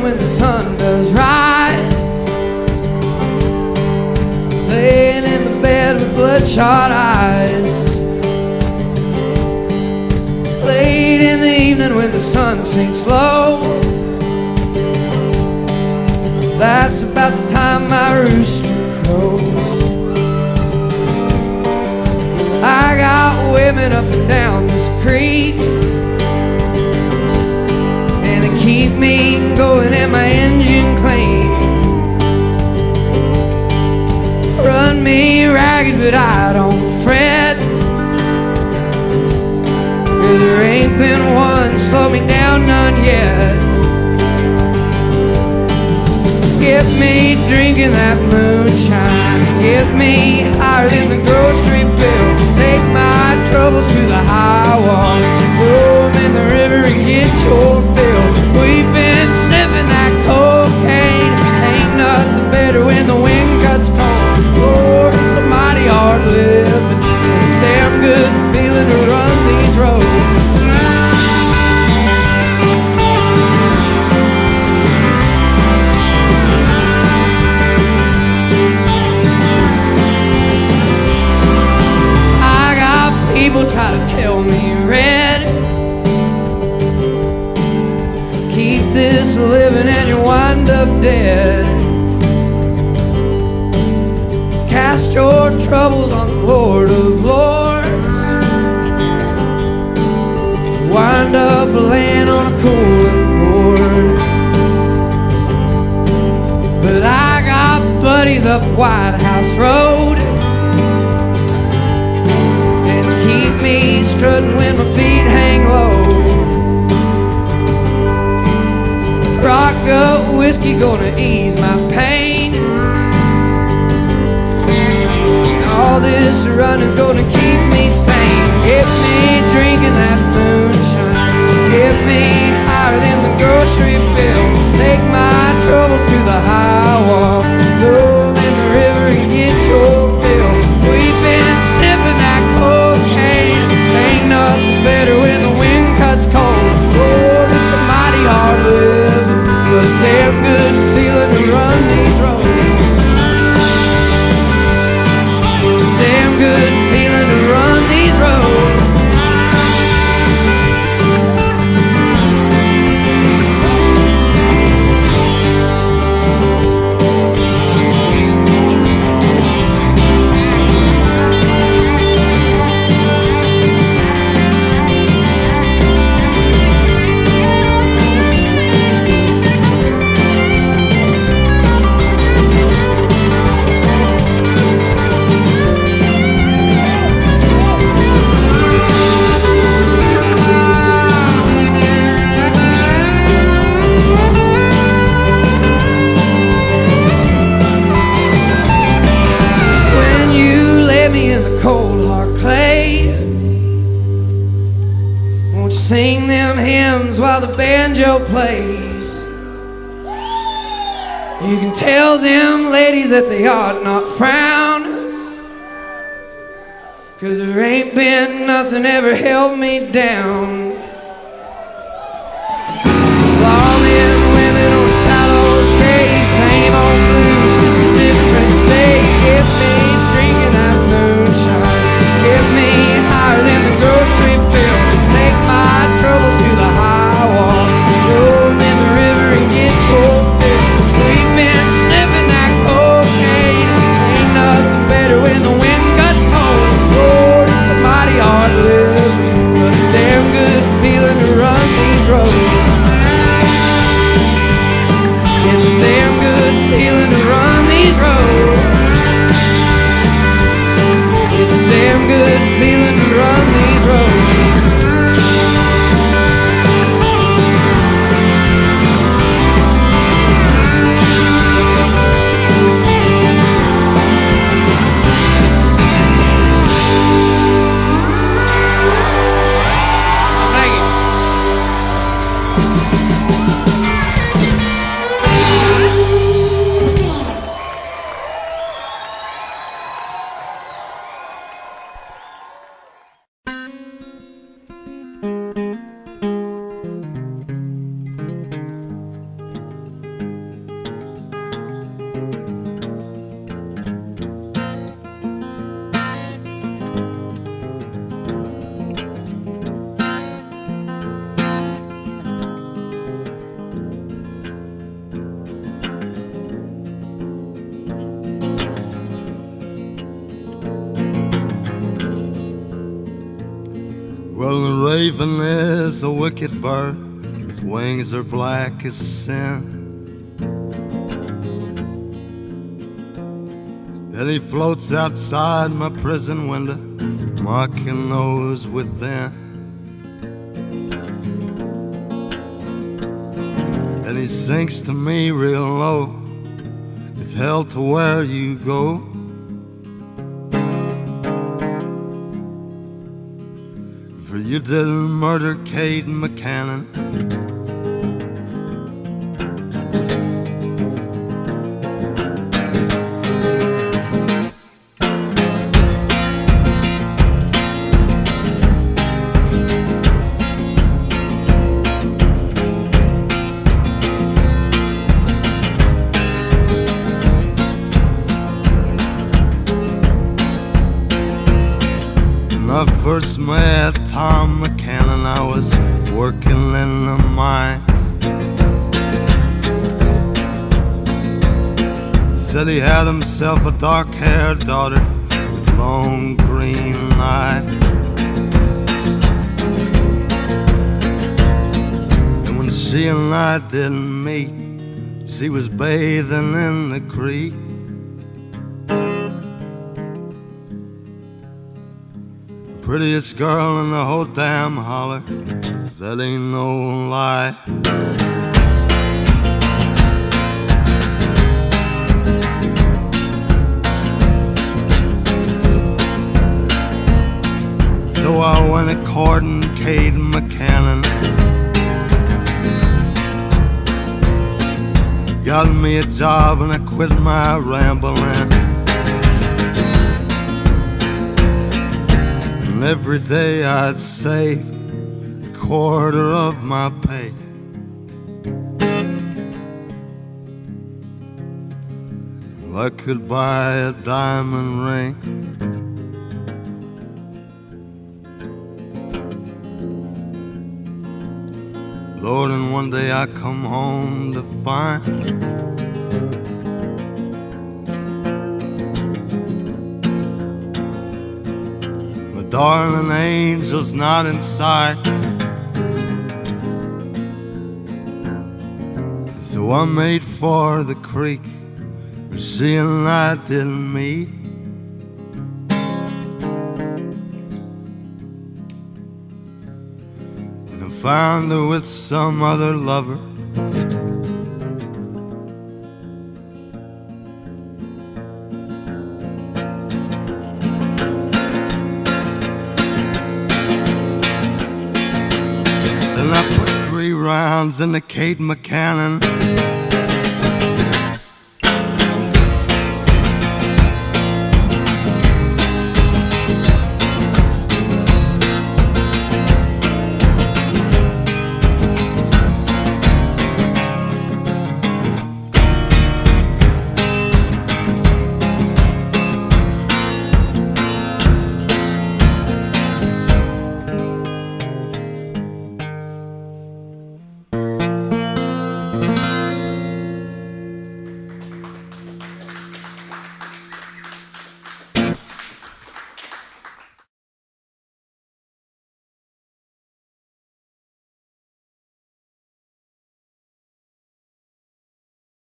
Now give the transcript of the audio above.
when the sun does rise, laying in the bed with bloodshot eyes. Late in the evening when the sun sinks low, that's about the time my rooster crows. I got women up and down this creek, and they keep me going and my engine clean. Run me ragged but I don't fret, 'cause there ain't been one slow me down, none yet. Get me drinking that moonshine, get me higher than the grocery bill. Take my troubles to the high wall, throw them in the river and get your fill. We've been sniffing that cocaine, ain't nothing better when the wind cuts cold. Lord, it's a mighty hard living, and a damn good feeling to run these roads. People try to tell me, Red, keep this living and you wind up dead. Cast your troubles on the Lord of Lords, wind up laying on a cooling board. But I got buddies up White House Road, keep me strutting when my feet hang low. Rock up whiskey gonna ease my pain, and all this running's gonna keep me sane. Get me drinking that moonshine, get me higher than the grocery bill. Take my troubles to the high wall, throw them in the river and get your fill. We've been sniffing that cocaine, ain't nothing better when the wind cuts cold. Lord, it's a mighty hard living, but a damn good feeling to run these roads. It's a damn good feeling to run these roads. Sing them hymns while the banjo plays. You can tell them ladies that they ought not frown, 'cause there ain't been nothing ever held me down. Lawmen, women on shallow graves, same old blues, just a different day. Get me drinking that moonshine, get me higher than the grocery bill. Take my troubles to the high wall, throw them in the river and get your fill. We've been sniffing that cocaine, ain't nothing better when the wind cuts cold. Lord, it's a mighty hard living, but a damn good feeling to run these roads. It's a damn good feeling to run these roads. It's a damn good feeling to run these roads. Raven is a wicked bird, his wings are black as sin. And he floats outside my prison window, mocking those within. And he sings to me real low, it's hell to where you go. For you didn't murder Cade McCannon. When I first met Tom McCannon, I was working in the mines. He said he had himself a dark-haired daughter with long green eyes. And when she and I didn't meet, she was bathing in the creek. Prettiest girl in the whole damn holler, that ain't no lie. So I went a courting Cade McCannon, got me a job and I quit my rambling. Every day I'd save a quarter of my pay. Well, I could buy a diamond ring, Lord, and one day I come home to find darling angel's not in sight. So I made for the creek where she and I didn't meet. And I found her with some other lover. Rounds in the Cade McCannon,